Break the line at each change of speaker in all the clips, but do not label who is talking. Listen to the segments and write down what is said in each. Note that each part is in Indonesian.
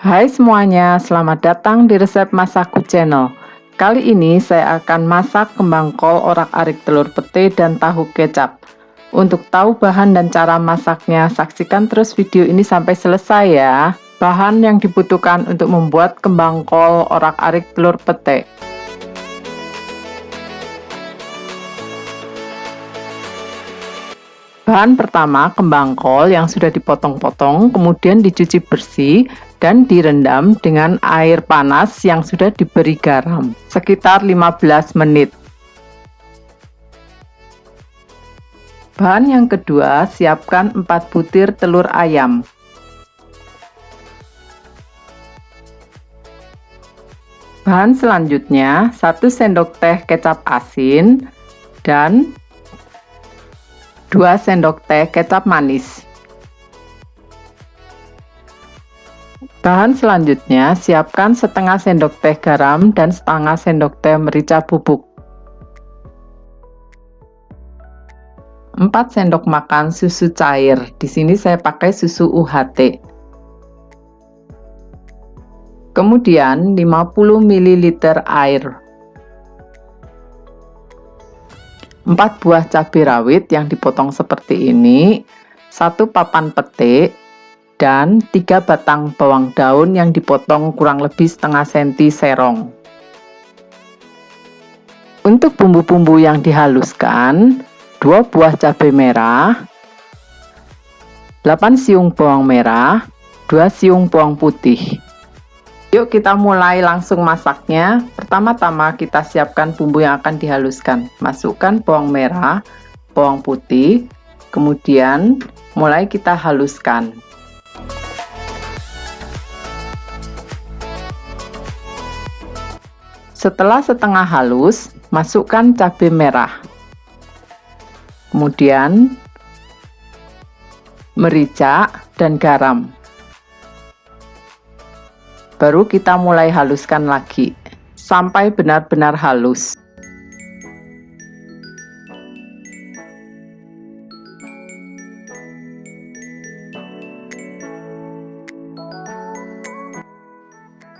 Hai semuanya, selamat datang di Resep Masakku Channel. Kali ini saya akan masak kembang kol, orak-arik telur pete, dan tahu kecap. Untuk tahu bahan dan cara masaknya, saksikan terus video ini sampai selesai ya. Bahan yang dibutuhkan untuk membuat kembang kol, orak-arik telur pete. Bahan pertama, kembang kol yang sudah dipotong-potong, kemudian dicuci bersih dan direndam dengan air panas yang sudah diberi garam sekitar 15 menit. Bahan yang kedua, siapkan 4 butir telur ayam. Bahan selanjutnya, 1 sendok teh kecap asin dan 2 sendok teh kecap manis. Bahan selanjutnya, siapkan setengah sendok teh garam dan setengah sendok teh merica bubuk. 4 sendok makan susu cair. Di sini saya pakai susu UHT. Kemudian 50 ml air. 4 buah cabai rawit yang dipotong seperti ini, 1 papan petik, dan 3 batang bawang daun yang dipotong kurang lebih setengah senti serong. Untuk bumbu-bumbu yang dihaluskan, 2 buah cabai merah, 8 siung bawang merah, 2 siung bawang putih. Yuk kita mulai langsung masaknya. Pertama-tama kita siapkan bumbu yang akan dihaluskan. Masukkan bawang merah, bawang putih, kemudian mulai kita haluskan. Setelah setengah halus, masukkan cabai merah. Kemudian merica dan garam. Baru kita mulai haluskan lagi sampai benar-benar halus.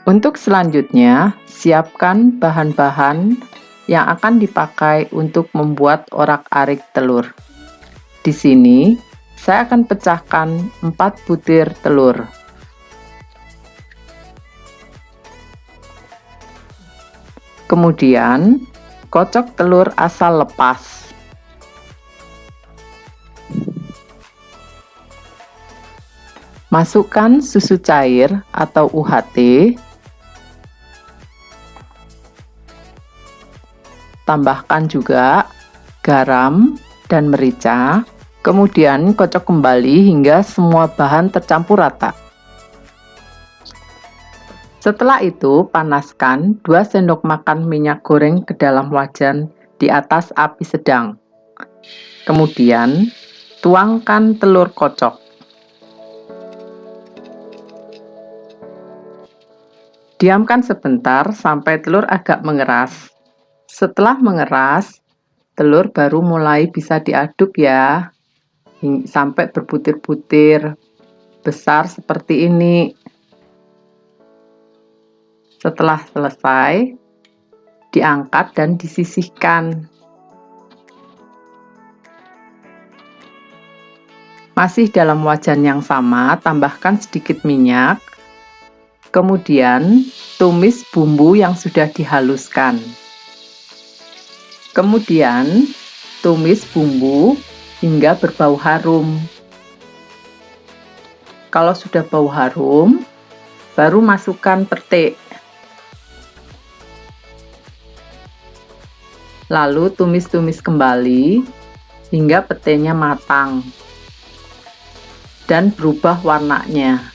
Untuk selanjutnya, siapkan bahan-bahan yang akan dipakai untuk membuat orak-arik telur. Di sini saya akan pecahkan 4 butir telur. Kemudian, kocok telur asal lepas. Masukkan susu cair atau UHT. Tambahkan juga garam dan merica. Kemudian kocok kembali hingga semua bahan tercampur rata. Setelah itu, panaskan 2 sendok makan minyak goreng ke dalam wajan di atas api sedang. Kemudian, tuangkan telur kocok. Diamkan sebentar sampai telur agak mengeras. Setelah mengeras, telur baru mulai bisa diaduk ya, sampai berbutir-butir besar seperti ini. Setelah selesai, diangkat dan disisihkan. Masih dalam wajan yang sama, tambahkan sedikit minyak. Kemudian, tumis bumbu yang sudah dihaluskan. Kemudian, tumis bumbu hingga berbau harum. Kalau sudah bau harum, baru masukkan petik. Lalu tumis-tumis kembali hingga petenya matang dan berubah warnanya.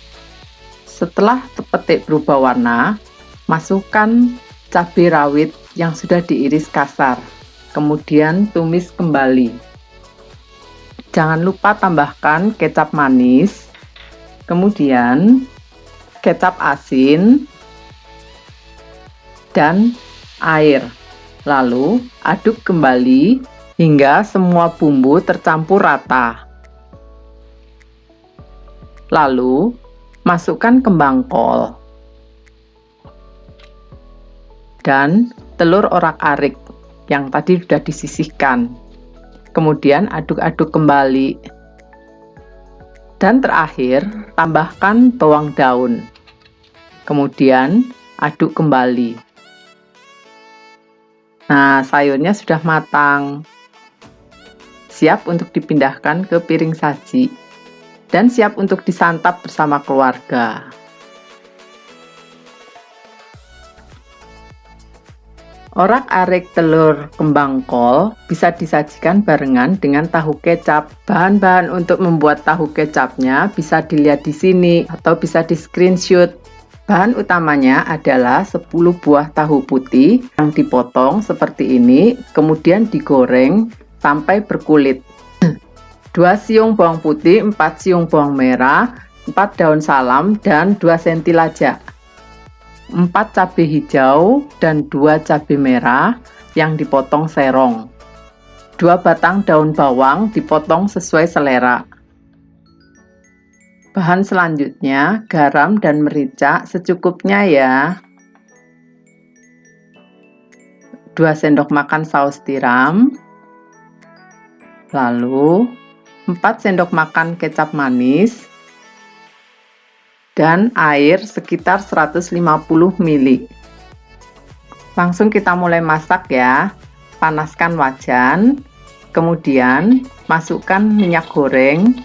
Setelah petik berubah warna, masukkan cabai rawit yang sudah diiris kasar. Kemudian tumis kembali. Jangan lupa tambahkan kecap manis, kemudian kecap asin dan air. Lalu aduk kembali hingga semua bumbu tercampur rata. Lalu Masukkan kembang kol dan telur orak-arik yang tadi sudah disisihkan. Kemudian aduk-aduk kembali. Dan terakhir, tambahkan bawang daun. Kemudian aduk kembali. Nah, sayurnya sudah matang. Siap untuk dipindahkan ke piring saji dan siap untuk disantap bersama keluarga. Orak-arik telur kembang kol bisa disajikan barengan dengan tahu kecap. Bahan-bahan untuk membuat tahu kecapnya bisa dilihat di sini atau bisa di screenshot. Bahan utamanya adalah 10 buah tahu putih yang dipotong seperti ini, kemudian digoreng sampai berkulit. 2 siung bawang putih, 4 siung bawang merah, 4 daun salam, dan 2 senti lada. 4 cabai hijau dan 2 cabai merah yang dipotong serong. 2 batang daun bawang dipotong sesuai selera. Bahan selanjutnya, garam dan merica secukupnya ya. 2 sendok makan saus tiram. Lalu 4 sendok makan kecap manis dan air sekitar 150 ml. Langsung kita mulai masak ya. Panaskan wajan, kemudian masukkan minyak goreng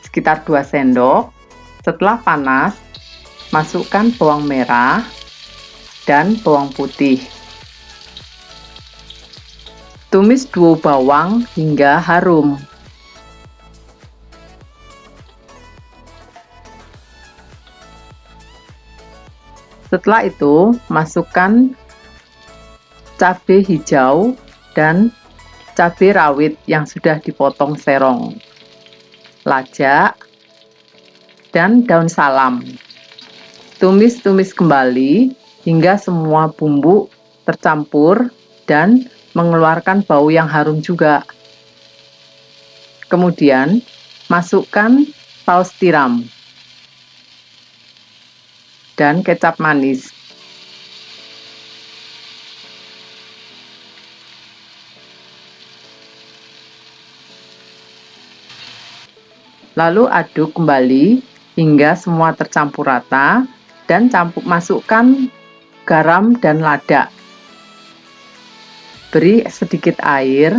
sekitar 2 sendok. Setelah panas, masukkan bawang merah dan bawang putih. Tumis dua bawang hingga harum. Setelah itu, masukkan cabai hijau dan cabai rawit yang sudah dipotong serong, lada, dan daun salam. Tumis-tumis kembali hingga semua bumbu tercampur dan mengeluarkan bau yang harum juga. Kemudian, masukkan saus tiram dan kecap manis. Lalu aduk kembali hingga semua tercampur rata dan masukkan garam dan lada. Beri sedikit air.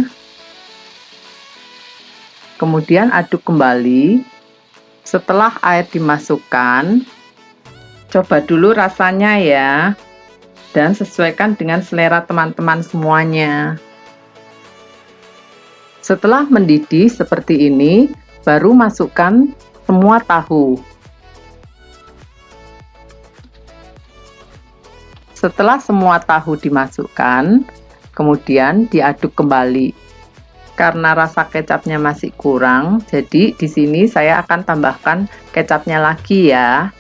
Kemudian aduk kembali. Setelah air dimasukkan, coba dulu rasanya ya, dan sesuaikan dengan selera teman-teman semuanya. Setelah mendidih seperti ini, baru masukkan semua tahu. Setelah semua tahu dimasukkan, kemudian diaduk kembali. Karena rasa kecapnya masih kurang, jadi di sini saya akan tambahkan kecapnya lagi ya.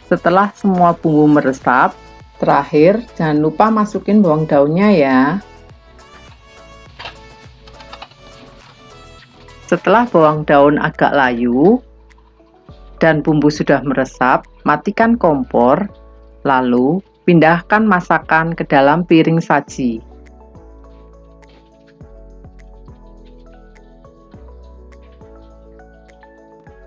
Setelah semua bumbu meresap, terakhir jangan lupa masukin bawang daunnya ya. Setelah bawang daun agak layu dan bumbu sudah meresap, matikan kompor, lalu pindahkan masakan ke dalam piring saji.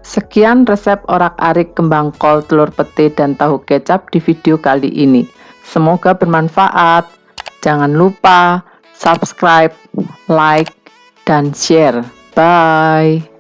Sekian resep orak-arik kembang kol, telur pete, dan tahu kecap di video kali ini. Semoga bermanfaat. Jangan lupa subscribe, like, dan share. Bye.